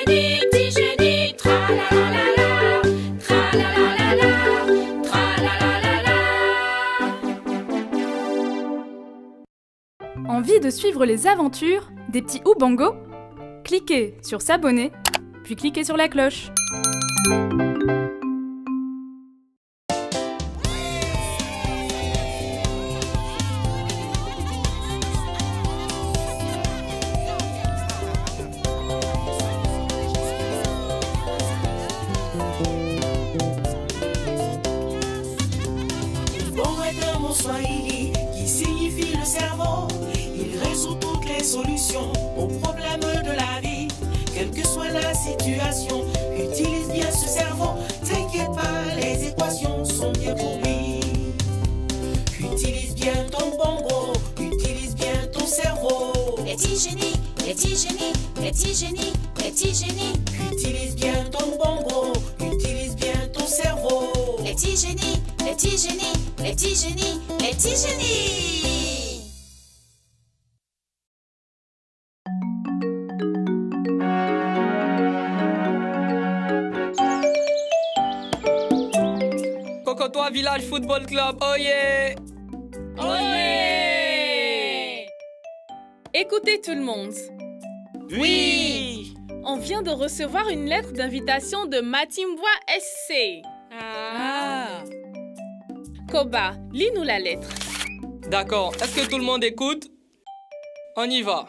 petit génie, tra-la-la-la-la, tra-la-la-la-la, tra-la-la-la-la. Envie de suivre les aventures des petits Oubango? Cliquez sur s'abonner, puis cliquez sur la cloche. Bon est un mot swahili qui signifie le cerveau. Il résout toutes les solutions aux problèmes de la vie. Quelle que soit la situation, utilise bien ce cerveau. T'inquiète pas, les équations sont bien pour lui. Utilise bien ton bongo, utilise bien ton cerveau. Les petits génies, les petits génies, les petits génies, les petits génies. Utilise bien ton bongo, utilise bien ton cerveau. Les petits génies, les petits génies, les petits génies, les petits génies. Cocotois Village Football Club, oh yeah! Olé! Écoutez tout le monde. Oui! On vient de recevoir une lettre d'invitation de Matimboa SC. Koba, lis-nous la lettre. D'accord, est-ce que tout le monde écoute? On y va.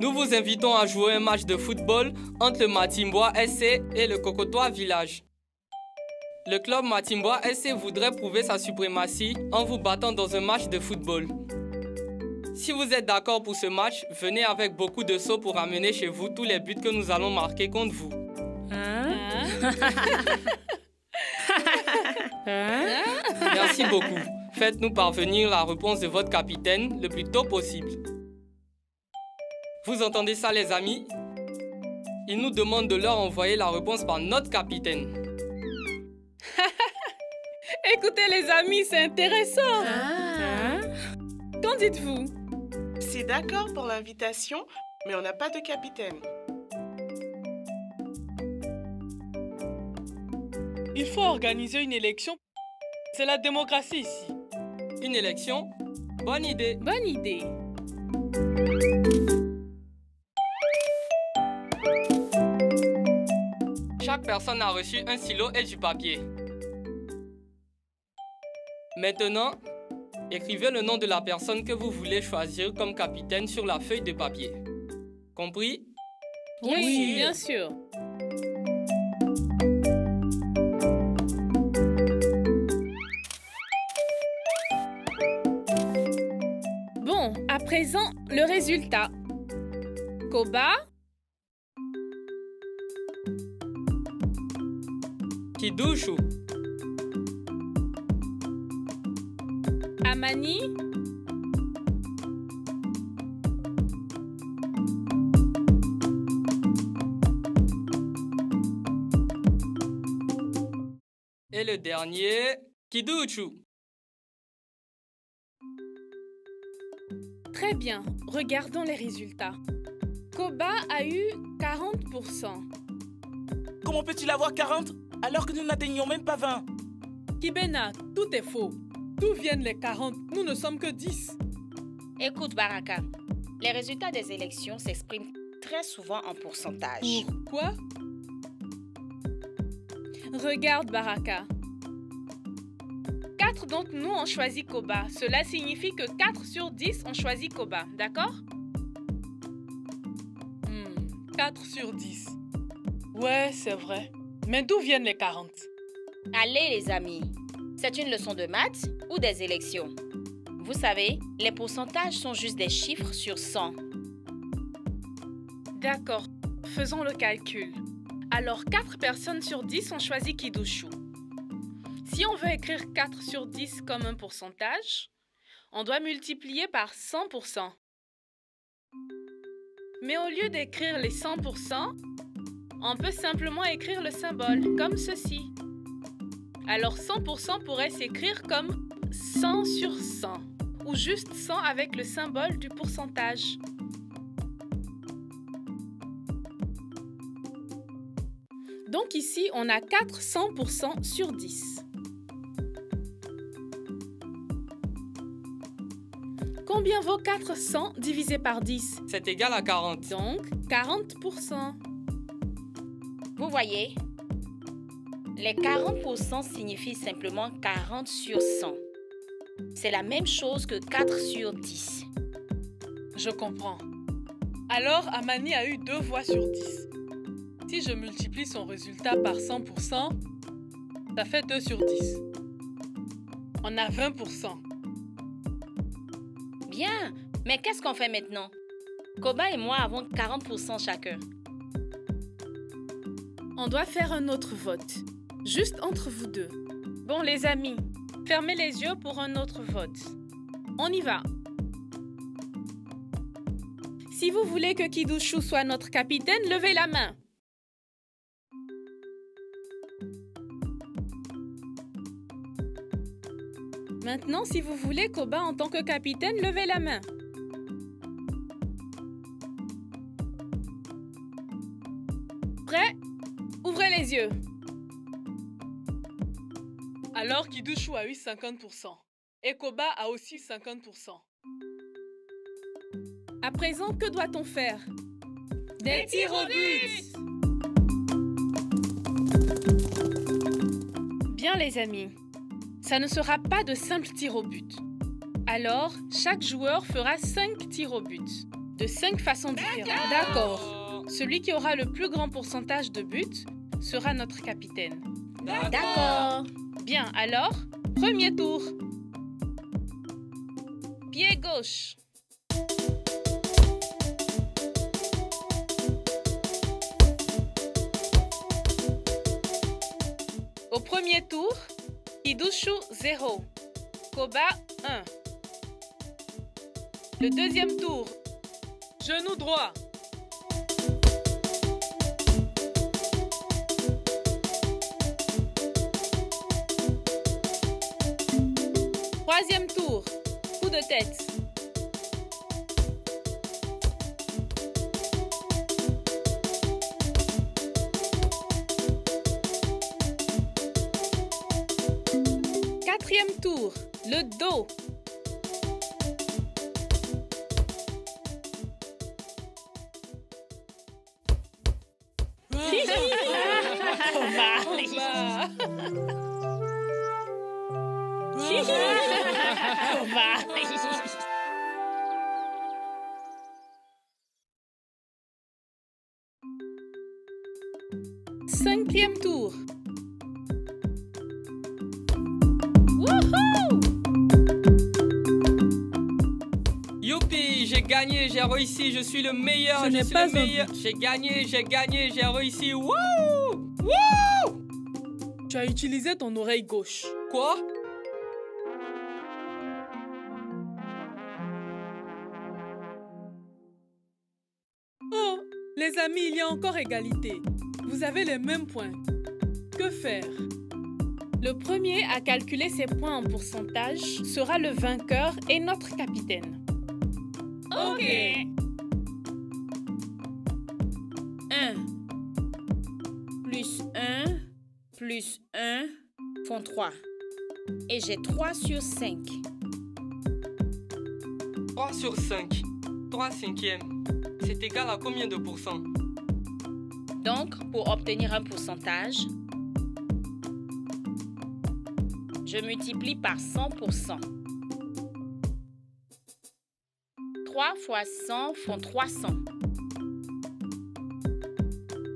Nous vous invitons à jouer un match de football entre le Matimboa SC et le Cocotois Village. Le club Matimboa SC voudrait prouver sa suprématie en vous battant dans un match de football. Si vous êtes d'accord pour ce match, venez avec beaucoup de sauts pour amener chez vous tous les buts que nous allons marquer contre vous. Merci beaucoup. Faites-nous parvenir la réponse de votre capitaine le plus tôt possible. Vous entendez ça, les amis? Il nous demande de leur envoyer la réponse par notre capitaine. Écoutez les amis, c'est intéressant. Qu'en dites-vous? C'est d'accord pour l'invitation, mais on n'a pas de capitaine. Il faut organiser une élection. C'est la démocratie ici. Une élection? Bonne idée. Bonne idée. Chaque personne a reçu un stylo et du papier. Maintenant, écrivez le nom de la personne que vous voulez choisir comme capitaine sur la feuille de papier. Compris? Oui, bien sûr. Bon, à présent, le résultat. Koba, Kidouchou, Amani, et le dernier, Kidouchou. Très bien, regardons les résultats. Koba a eu 40%. Comment peut-il avoir 40 alors que nous n'atteignons même pas 20? Kibena, tout est faux. D'où viennent les 40? Nous ne sommes que 10. Écoute, Baraka, les résultats des élections s'expriment très souvent en pourcentage. Pourquoi? Regarde, Baraka. 4 d'entre nous ont choisi Koba. Cela signifie que 4 sur 10 ont choisi Koba, d'accord? 4 sur 10. Ouais, c'est vrai. Mais d'où viennent les 40? Allez, les amis, c'est une leçon de maths ou des élections? Vous savez, les pourcentages sont juste des chiffres sur 100. D'accord, faisons le calcul. Alors, 4 personnes sur 10 ont choisi Kidouchou. Si on veut écrire 4 sur 10 comme un pourcentage, on doit multiplier par 100%. Mais au lieu d'écrire les 100%, on peut simplement écrire le symbole, comme ceci. Alors 100% pourrait s'écrire comme 100 sur 100, ou juste 100 avec le symbole du pourcentage. Donc ici, on a 4 100% sur 10. Combien vaut 400 divisé par 10? C'est égal à 40. Donc, 40%. Vous voyez, les 40% signifient simplement 40 sur 100. C'est la même chose que 4 sur 10. Je comprends. Alors, Amani a eu 2 voix sur 10. Si je multiplie son résultat par 100%, ça fait 2 sur 10. On a 20%. Bien, mais qu'est-ce qu'on fait maintenant? Koba et moi avons 40% chacun. On doit faire un autre vote, juste entre vous deux. Bon, les amis, fermez les yeux pour un autre vote. On y va. Si vous voulez que Kidouchou soit notre capitaine, levez la main. Maintenant, si vous voulez Koba en tant que capitaine, levez la main. Prêt? Ouvrez les yeux. Alors Kidouchou a eu 50%. Et Koba a aussi 50%. À présent, que doit-on faire? Des tirs au but! Bien les amis, ça ne sera pas de simples tirs au but. Alors, chaque joueur fera 5 tirs au but, de 5 façons différentes. D'accord. Celui qui aura le plus grand pourcentage de buts sera notre capitaine. D'accord. Bien, alors, premier tour. Pied gauche. Au premier tour, Kidouchou 0, Koba 1. Le deuxième tour, Genou droit. troisième tour, coup de tête. Quatrième tour, le dos. Cinquième tour. Wouhou! Youpi, j'ai gagné, j'ai réussi, je suis le meilleur, Ce je n'est suis pas le un meilleur. J'ai gagné, j'ai réussi. Wouh! Wouh! Tu as utilisé ton oreille gauche. Quoi? Oh, les amis, il y a encore égalité. Vous avez les mêmes points. Que faire? Le premier à calculer ses points en pourcentage sera le vainqueur et notre capitaine. Ok. 1 plus 1 plus 1 font 3. Et j'ai 3 sur 5. 3 sur 5. 3 cinquièmes. C'est égal à combien de pourcents? Donc, pour obtenir un pourcentage, je multiplie par 100%. 3 fois 100 font 300.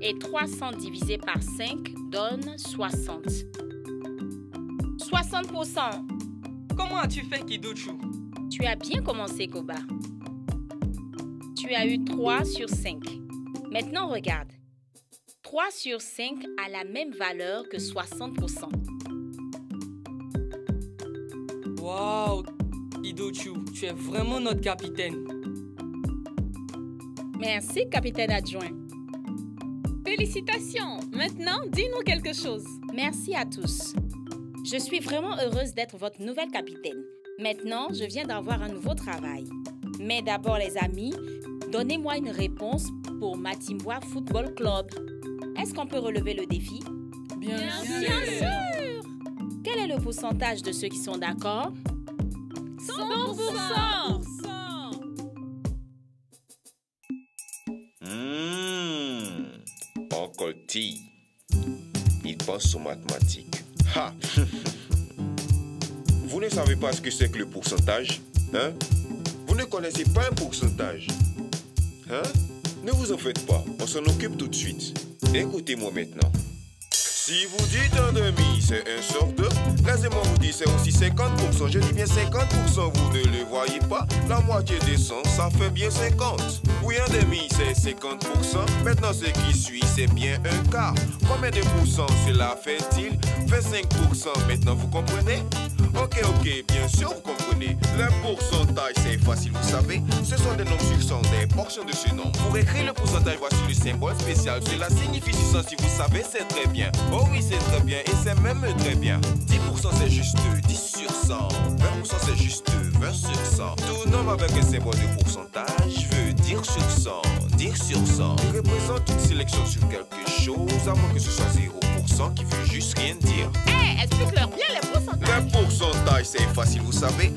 Et 300 divisé par 5 donne 60. 60%. Comment as-tu fait, Kidouchou? Tu as bien commencé, Koba. Tu as eu 3 sur 5. Maintenant, regarde. 3 sur 5 a la même valeur que 60%. Waouh, Kidouchou, tu es vraiment notre capitaine. Merci, capitaine adjoint. Félicitations! Maintenant, dis-nous quelque chose. Merci à tous. Je suis vraiment heureuse d'être votre nouvelle capitaine. Maintenant, je viens d'avoir un nouveau travail. Mais d'abord, les amis, donnez-moi une réponse pour Matimboa Football Club. Est-ce Est-ce qu'on peut relever le défi? Bien sûr. Quel est le pourcentage de ceux qui sont d'accord? 100%. Uncle T, il pense aux mathématiques. Ha! Vous ne savez pas ce que c'est que le pourcentage? Hein? Vous ne connaissez pas un pourcentage? Hein? Ne vous en faites pas, on s'en occupe tout de suite. Écoutez-moi maintenant. Si vous dites un demi, c'est un sur deux. Laissez-moi vous dire, c'est aussi 50%. Je dis bien 50%, vous ne le voyez pas. La moitié des 100, ça fait bien 50. Oui, un demi, c'est 50%. Maintenant, ce qui suit, c'est bien un quart. Combien de pourcents cela fait-il? 25%. Maintenant, vous comprenez? Ok, bien sûr, vous comprenez. Le pourcentage, c'est facile, vous savez. Ce sont des nombres sur 100, des portions de ce nombre. Pour écrire le pourcentage, voici le symbole spécial. Cela signifie 600, si vous savez, c'est très bien. Oh oui, c'est très bien, et c'est même très bien. 10% c'est juste 10 sur 100. 20% c'est juste 20 sur 100. Tout nombre avec un symbole de pourcentage veut dire sur 100. Dire sur 100. Il représente une sélection sur quelque chose, à moins que ce soit 0% qui veut juste rien dire. Explique-leur bien les pourcentages. Les pourcentages, c'est facile, vous savez.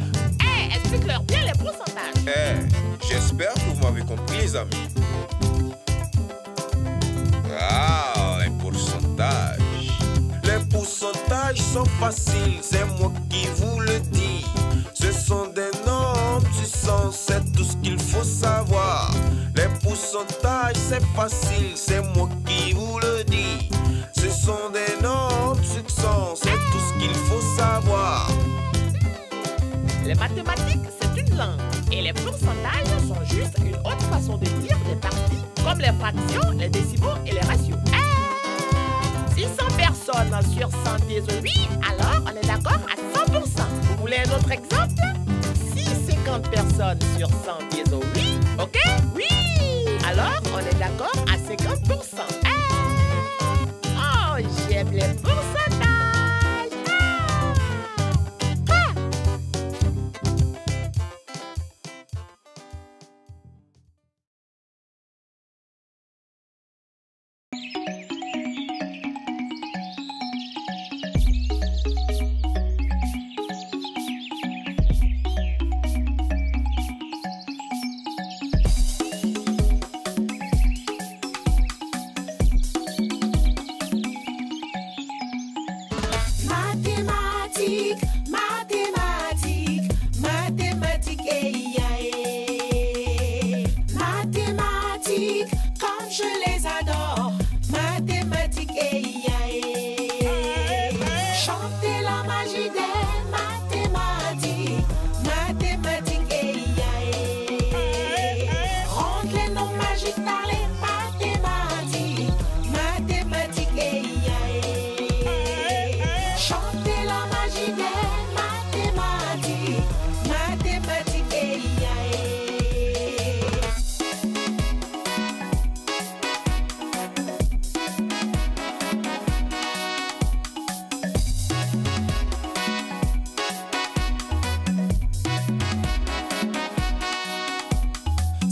Explique-leur bien les pourcentages. J'espère que vous m'avez compris, les amis. Les pourcentages. Les pourcentages sont faciles, c'est moi qui vous le dis. Ce sont des nombres, tu sens, c'est tout ce qu'il faut savoir. Les pourcentages, c'est facile, c'est moi qui vous le dis. Ce sont des nombres, tu sens, c'est tout ce qu'il faut savoir. Les mathématiques, c'est une langue. Et les pourcentages sont juste une autre façon de dire des parties, comme les fractions, les décimaux et les ratios. Si 100 personnes sur 100 disent oui, alors on est d'accord à 100%. Vous voulez un autre exemple? Si 50 personnes sur 100 disent oui, ok? Oui! Alors on est d'accord à 50%. Oh, j'aime les pourcentages!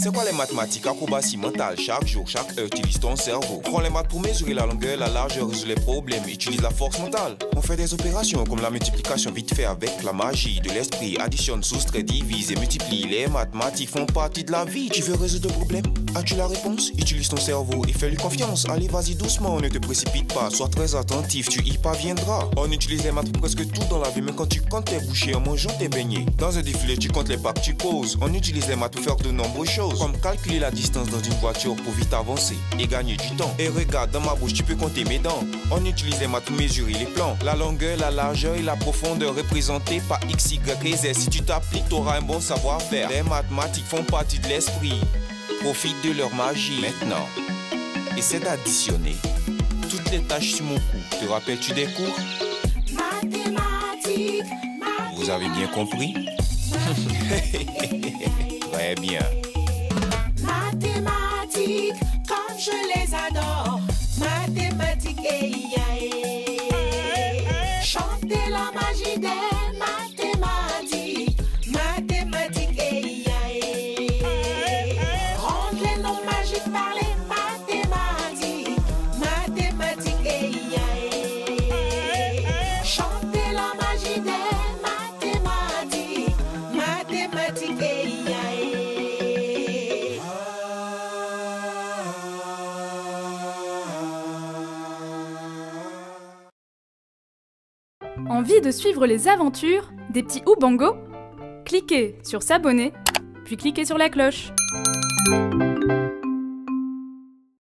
C'est quoi les mathématiques? Acrobatie mentale. Chaque jour, chaque heure, utilise ton cerveau. Prends les maths pour mesurer la longueur, la largeur, résoudre les problèmes. Utilise la force mentale. On fait des opérations comme la multiplication vite fait avec la magie de l'esprit. Additionne, soustrait, divise et multiplie. Les mathématiques font partie de la vie. Tu veux résoudre un problème? As-tu la réponse? Utilise ton cerveau et fais-lui confiance. Allez, vas-y doucement, ne te précipite pas. Sois très attentif, tu y parviendras. On utilise les maths pour presque tout dans la vie, même quand tu comptes tes bouchées en mangeant tes beignets. Dans un défilé, tu comptes les pas que tu poses. On utilise les maths pour faire de nombreuses choses, comme calculer la distance dans une voiture pour vite avancer et gagner du temps. Et regarde, dans ma bouche, tu peux compter mes dents. On utilise les maths pour mesurer les plans. La longueur, la largeur et la profondeur représentées par X, Y et Z. Si tu t'appliques, tu auras un bon savoir-faire. Les mathématiques font partie de l'esprit. Profite de leur magie. Maintenant, essaie d'additionner toutes les tâches sur mon cou. Te rappelles-tu des cours? Mathématiques. Vous avez bien compris? Très bien. Mathématiques, comme je les adore. Mathématiques, chantez la magie des mathématiques. Mathématiques, rendre les noms magiques par les mathématiques. Mathématiques. Envie de suivre les aventures des petits Oubango? Cliquez sur s'abonner, puis cliquez sur la cloche.